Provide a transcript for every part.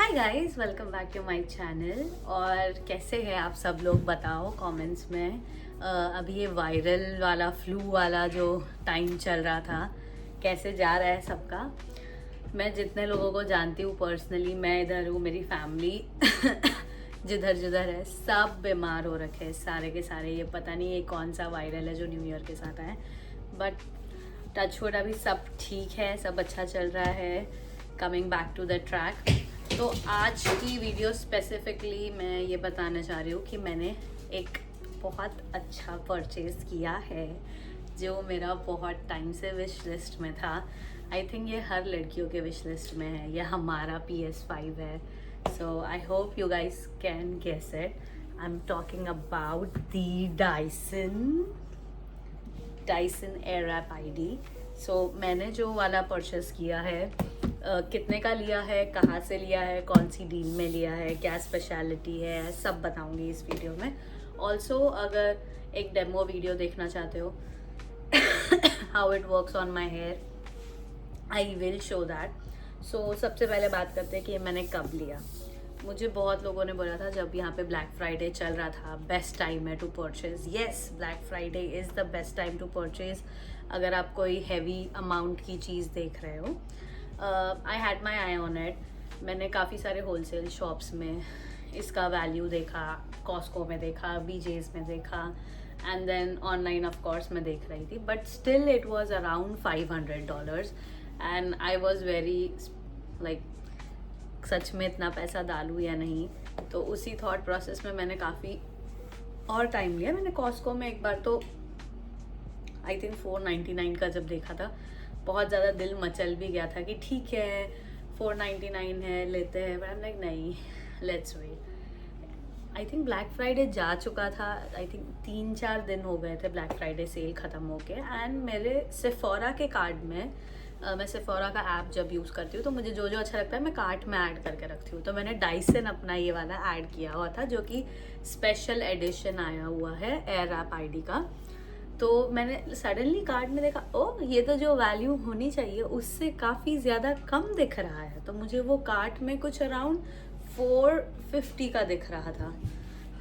Hi guys, welcome back to my channel. और कैसे हैं आप सब लोग, बताओ कमेंट्स में। अभी ये वायरल वाला फ्लू वाला जो टाइम चल रहा था, कैसे जा रहा है सबका। मैं जितने लोगों को जानती हूँ पर्सनली, मैं इधर हूँ, मेरी फैमिली जिधर जिधर है सब बीमार हो रखे हैं, सारे के सारे। ये पता नहीं ये कौन सा वायरल है जो न्यू ईयर के साथ आए, बट टचवुड अभी सब ठीक है, सब अच्छा चल रहा है। Coming back to the track. तो आज की वीडियो स्पेसिफिकली मैं ये बताना चाह रही हूँ कि मैंने एक बहुत अच्छा परचेज़ किया है जो मेरा बहुत टाइम से विश लिस्ट में था। आई थिंक ये हर लड़कियों के विश लिस्ट में है। ये हमारा PS5 है। So I hope you guys can guess it. I am talking about the Dyson Airwrap ID। So मैंने जो वाला परचेस किया है, कितने का लिया है, कहाँ से लिया है, कौन सी डील में लिया है, क्या स्पेशलिटी है, सब बताऊंगी इस वीडियो में। ऑल्सो अगर एक डेमो वीडियो देखना चाहते हो how it works on my hair, I will show that. So सबसे पहले बात करते हैं कि मैंने कब लिया। मुझे बहुत लोगों ने बोला था जब यहाँ पे ब्लैक फ्राइडे चल रहा था, बेस्ट टाइम है to purchase. Yes, black Friday is the best time to purchase अगर आप कोई हैवी अमाउंट की चीज़ देख रहे हो। I had my I on it. मैंने काफ़ी सारे होलसेल शॉप्स में इसका वैल्यू देखा, कॉस्को में देखा, BJ's में देखा, and then online of course मैं देख रही थी, but still it was around $500 and I was very like सच में इतना पैसा डालूँ या नहीं। तो उसी थॉट प्रोसेस में मैंने काफ़ी और टाइम लिया। मैंने कॉस्को में एक बार तो आई थिंक 499 का जब देखा था, बहुत ज़्यादा दिल मचल भी गया था कि ठीक है 499 है, लेते हैं, बट आई एम लाइक नहीं, let's wait. I think black Friday जा चुका था। आई थिंक 3-4 दिन हो गए थे ब्लैक फ्राइडे सेल ख़त्म होके, एंड मेरे सेफोरा के कार्ड में मैं सेफोरा का ऐप जब यूज़ करती हूँ तो मुझे जो जो अच्छा लगता है मैं कार्ट में ऐड करके रखती हूँ। तो मैंने डाइसन अपना ये वाला ऐड किया हुआ था जो कि स्पेशल एडिशन आया हुआ है एयररैप ID का। तो मैंने सडनली कार्ड में देखा, ओ ये तो जो वैल्यू होनी चाहिए उससे काफ़ी ज़्यादा कम दिख रहा है। तो मुझे वो कार्ट में कुछ अराउंड 450 का दिख रहा था।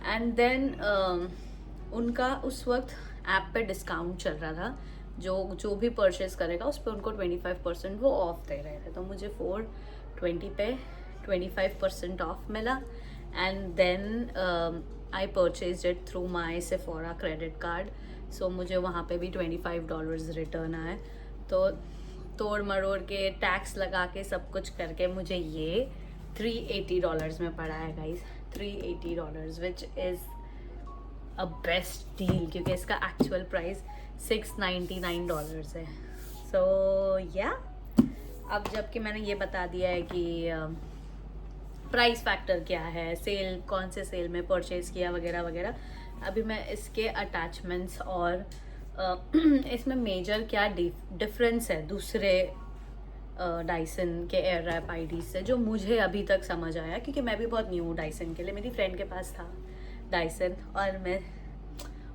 एंड देन उनका उस वक्त ऐप पे डिस्काउंट चल रहा था, जो भी परचेस करेगा उस पर उनको 25% वो ऑफ दे रहे थे। तो मुझे 420 पे 25% ऑफ मिला। And then I purchase it through my Sephora credit card. So मुझे वहाँ पे भी $25 रिटर्न आए। तो तोड़ मरोड़ के टैक्स लगा के सब कुछ करके मुझे ये $380 में पड़ा है guys. $380 which is a best deal, क्योंकि इसका एक्चुअल प्राइस $699 है। सो या अब जबकि मैंने ये बता दिया है कि प्राइस फैक्टर क्या है, सेल कौन से सेल में परचेज़ किया वगैरह वगैरह, अभी मैं इसके अटैचमेंट्स और इसमें मेजर क्या डिफरेंस है दूसरे डाइसन के एयररैप ID से, जो मुझे अभी तक समझ आया, क्योंकि मैं भी बहुत न्यू हूँ डाइसन के लिए। मेरी फ्रेंड के पास था डाइसन और मैं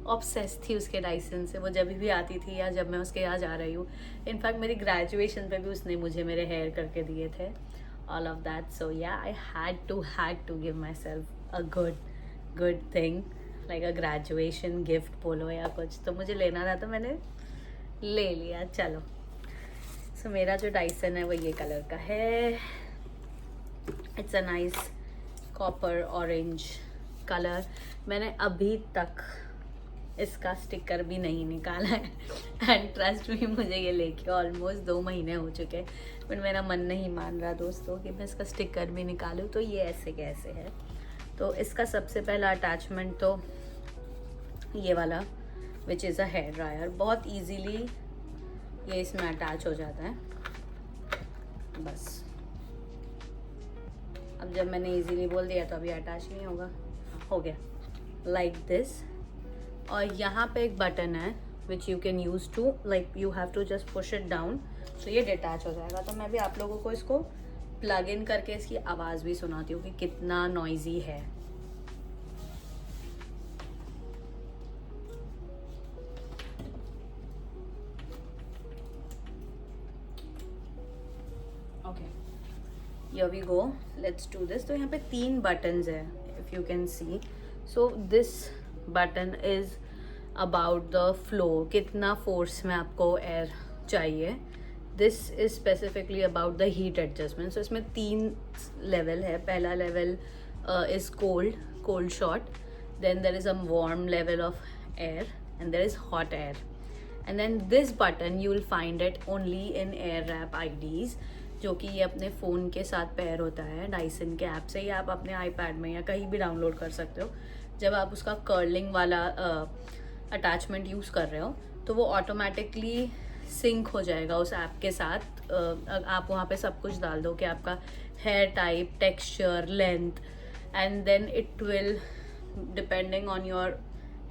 ऑब्सेस थी उसके डाइसन से। वो जब भी आती थी या जब मैं उसके यहाँ जा रही हूँ, इनफैक्ट मेरी ग्रेजुएशन पे भी उसने मुझे मेरे हेयर करके दिए थे, ऑल ऑफ दैट। सो या I had to give myself a good thing, like a graduation gift बोलो या कुछ। तो मुझे लेना था तो मैंने ले लिया, चलो। सो मेरा जो डाइसन है वो ये कलर का है। It's a nice copper orange colour. मैंने अभी तक इसका स्टिकर भी नहीं निकाला है एंड ट्रस्ट मी, मुझे ये लेके ऑलमोस्ट 2 महीने हो चुके हैं, बट मेरा मन नहीं मान रहा दोस्तों कि मैं इसका स्टिकर भी निकालूं। तो ये ऐसे कैसे है। तो इसका सबसे पहला अटैचमेंट तो ये वाला, which is a hair dryer. बहुत इजीली ये इसमें अटैच हो जाता है। बस अब जब मैंने इजीली बोल दिया तो अभी अटैच नहीं होगा, हो गया लाइक दिस। और यहाँ पे एक बटन है which you can use to, like you have to just push it down, तो ये डिटैच हो जाएगा। तो मैं भी आप लोगों को इसको प्लग इन करके इसकी आवाज़ भी सुनाती हूँ कि कितना नॉइजी है। Okay, here we go, let's do this. तो यहाँ पे 3 बटन्स है, if you can see. So this button is about the flow, कितना फोर्स में आपको एयर चाहिए। This is specifically about the heat adjustment. So इसमें 3 लेवल है। पहला level is cold shot, then there is a warm level of air, and there is hot air. And then this button you will find it only in Airwrap IDs, जो कि ये अपने phone के साथ pair होता है Dyson के app से, या आप अपने आईपैड में या कहीं भी डाउनलोड कर सकते हो। जब आप उसका कर्लिंग वाला अटैचमेंट यूज़ कर रहे हो तो वो ऑटोमेटिकली सिंक हो जाएगा उस ऐप के साथ। आप वहाँ पे सब कुछ डाल दो कि आपका hair type, texture, length, and then it will depending on your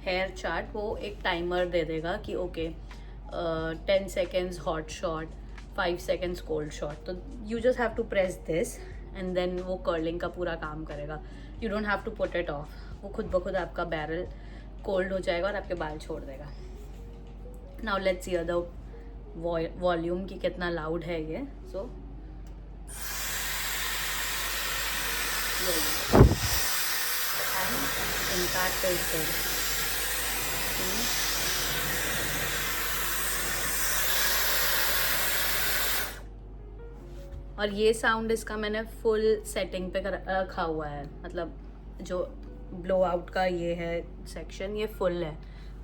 hair chart वो एक टाइमर दे देगा कि okay 10 seconds hot shot, 5 seconds cold shot. तो you just have to press this and then वो कर्लिंग का पूरा काम करेगा। You don't have to put it off, वो खुद ब खुद आपका बैरल कोल्ड हो जाएगा और आपके बाल छोड़ देगा। Now let's see the volume की कितना लाउड है ये। सो impact is good. और ये साउंड इसका मैंने फुल सेटिंग पे रखा हुआ है, मतलब जो ब्लो आउट का ये है सेक्शन, ये फुल है,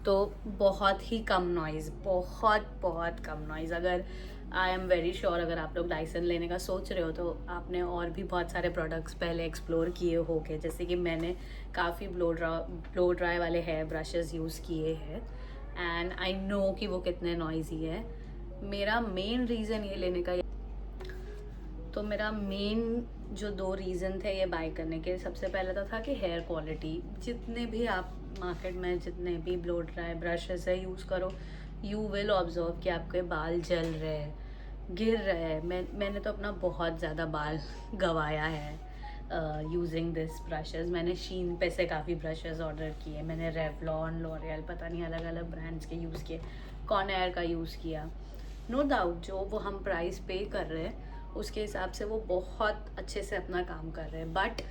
तो बहुत ही कम नॉइज़, बहुत कम नॉइज़। अगर आई एम वेरी श्योर अगर आप लोग डाइसन लेने का सोच रहे हो तो आपने और भी बहुत सारे प्रोडक्ट्स पहले एक्सप्लोर किए होंगे, जैसे कि मैंने काफ़ी ब्लो ड्राई वाले हेयर ब्रशेस यूज़ किए हैं एंड आई नो कि वो कितने नॉइज़ी है। मेरा मेन रीज़न ये लेने का, तो मेरा मेन जो 2 रीज़न थे ये बाय करने के, सबसे पहले तो था कि हेयर क्वालिटी। जितने भी आप मार्केट में जितने भी ब्लो ड्राई ब्रशेस है यूज़ करो, यू विल ऑब्जर्व कि आपके बाल जल रहे हैं, गिर रहे हैं। मैंने तो अपना बहुत ज़्यादा बाल गंवाया है यूजिंग दिस ब्रशेस। मैंने शीन पे से काफ़ी ब्रशेस ऑर्डर किए, मैंने रेवलॉन, लॉरियल, पता नहीं अलग अलग ब्रांड्स के यूज़ किए, कॉनायर का यूज़ किया। नो डाउट जो वो हम प्राइस पे कर रहे हैं उसके हिसाब से वो बहुत अच्छे से अपना काम कर रहे हैं, बट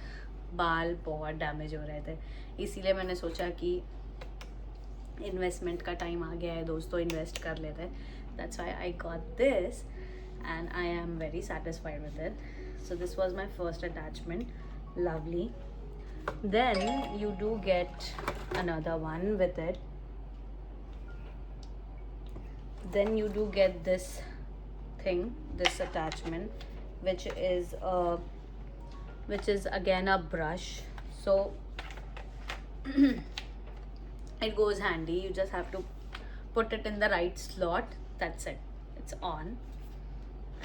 बाल बहुत डैमेज हो रहे थे। इसीलिए मैंने सोचा कि इन्वेस्टमेंट का टाइम आ गया है दोस्तों, इन्वेस्ट कर लेते हैं। That's why I got this and I am very satisfied with it. So this was my first attachment, lovely. Then you do get another one with it. Then you do get this thing, this attachment, which is again a brush. So it goes handy. You just have to put it in the right slot. That's it. It's on.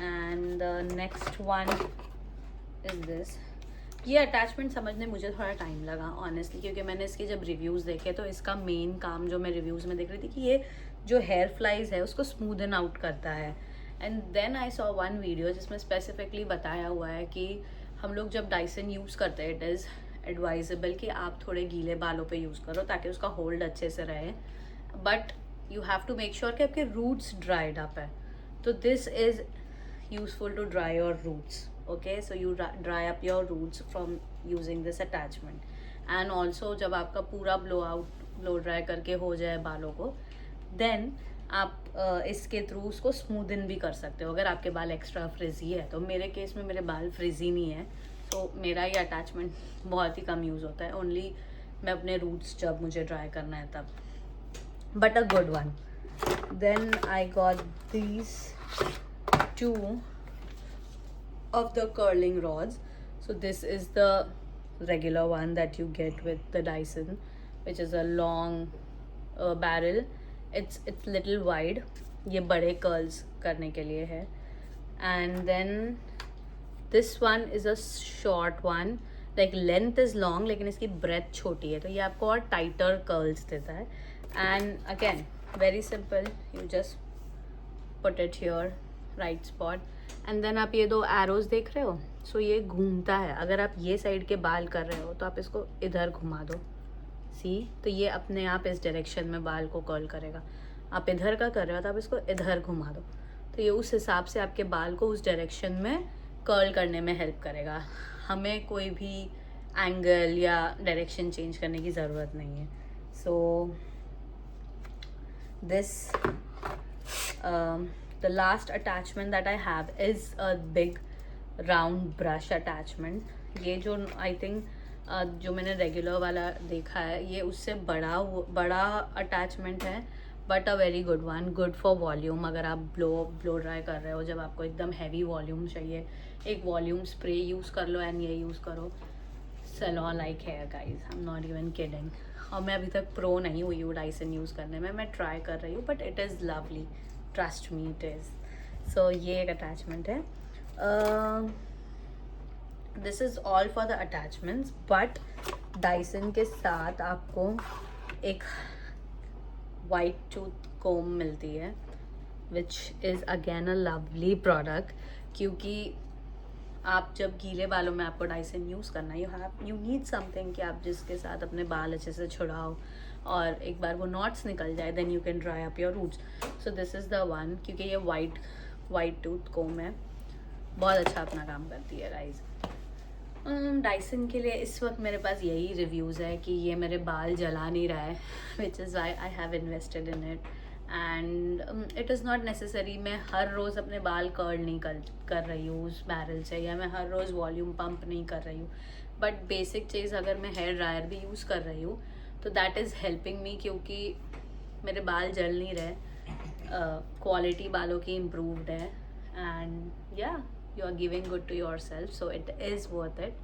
And the next one is this. ये attachment समझने मुझे थोड़ा time लगा honestly, क्योंकि मैंने इसके जब reviews देखे तो इसका मेन काम जो मैं रिव्यूज़ में देख रही थी कि ये जो हेयर फ्लाइज है उसको स्मूदन आउट करता है। And then I saw one video जिसमें स्पेसिफिकली बताया हुआ है कि हम लोग जब डाइसन यूज़ करते हैं, इट इज़ एडवाइजेबल कि आप थोड़े गीले बालों पे यूज़ करो ताकि उसका होल्ड अच्छे से रहे, but you have to make sure कि आपके रूट्स ड्राइड अप है। तो this is useful to dry your roots. Okay, so you dry up your roots from using this attachment. And also जब आपका पूरा blow dry करके हो जाए बालों को, then आप इसके थ्रू उसको स्मूदन भी कर सकते हो अगर आपके बाल एक्स्ट्रा फ्रिजी है। तो मेरे केस में मेरे बाल फ्रिजी नहीं है, तो मेरा ये अटैचमेंट बहुत ही कम यूज़ होता है, ओनली मैं अपने रूट्स जब मुझे ड्राई करना है तब, but a good one. Then I got these 2 of the curling rods. So this is the regular one that you get with the Dyson, which is a long barrel. It's little wide. ये बड़े curls करने के लिए है. And then this one is a short one. Like length is long, लेकिन इसकी breadth छोटी है, तो ये आपको और tighter curls देता है. And again very simple. You just put it here, right spot. And then आप ये 2 एरोज देख रहे हो, सो ये घूमता है. अगर आप ये साइड के बाल कर रहे हो तो आप इसको इधर घुमा दो, सी, तो ये अपने आप इस डायरेक्शन में बाल को कर्ल करेगा. आप इधर का कर रहे हो तो आप इसको इधर घुमा दो, तो ये उस हिसाब से आपके बाल को उस डायरेक्शन में कर्ल करने में हेल्प करेगा। हमें कोई भी एंगल या डायरेक्शन चेंज करने की ज़रूरत नहीं है। So this the last attachment that I have is a big round brush attachment। ये जो I think जो मैंने रेगुलर वाला देखा है ये उससे बड़ा अटैचमेंट है, but a very good one, good for volume. अगर आप ब्लो ड्राई कर रहे हो, जब आपको एकदम हैवी वॉल्यूम चाहिए, एक वॉल्यूम स्प्रे यूज़ कर लो एंड ये यूज़ करो। Salon like hair guys, I am not even kidding. और मैं अभी तक प्रो नहीं हुई हूँ डाइसन यूज़ करने में, मैं ट्राई कर रही हूँ, but it is lovely, trust me it is. So ये एक अटैचमेंट है। This is all for the attachments, but Dyson के साथ आपको एक वाइट टूथ कोम मिलती है, which is again a lovely product. क्योंकि आप जब गीले बालों में आपको डाइसन यूज़ करना है, यू नीड समथिंग कि आप जिसके साथ अपने बाल अच्छे से छुड़ाओ और एक बार वो नॉट्स निकल जाए, then you can dry up your roots. So this is the one, क्योंकि ये वाइट टूथ कोम है, बहुत अच्छा अपना काम करती है गाइज। डाइसन के लिए इस वक्त मेरे पास यही रिव्यूज़ है कि ये मेरे बाल जला नहीं रहा है, which is why I have invested in it. And it is not necessary मैं हर रोज़ अपने बाल कर्ल नहीं कर रही हूँ उस बैरल से, या मैं हर रोज़ वॉल्यूम पंप नहीं कर रही हूँ। बट बेसिक चीज़ अगर मैं हेयर ड्रायर भी यूज़ कर रही हूँ तो दैट इज़ हेल्पिंग मी, क्योंकि मेरे बाल जल नहीं रहे, क्वालिटी बालों की इम्प्रूव्ड है, एंड या you are giving good to yourself, so it is worth it.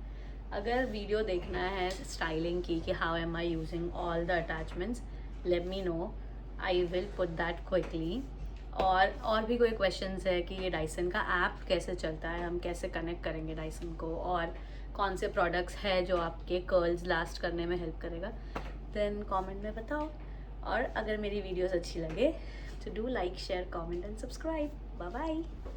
अगर वीडियो देखना है स्टाइलिंग की कि how am I using all the attachments, let me know, I will put that quickly. और भी कोई क्वेश्चंस है कि ये डाइसन का ऐप कैसे चलता है, हम कैसे कनेक्ट करेंगे डाइसन को, और कौन से प्रोडक्ट्स है जो आपके कर्ल्स लास्ट करने में हेल्प करेगा, देन कमेंट में बताओ। और अगर मेरी वीडियोस अच्छी लगे तो do like, share, comment and subscribe. Bye bye.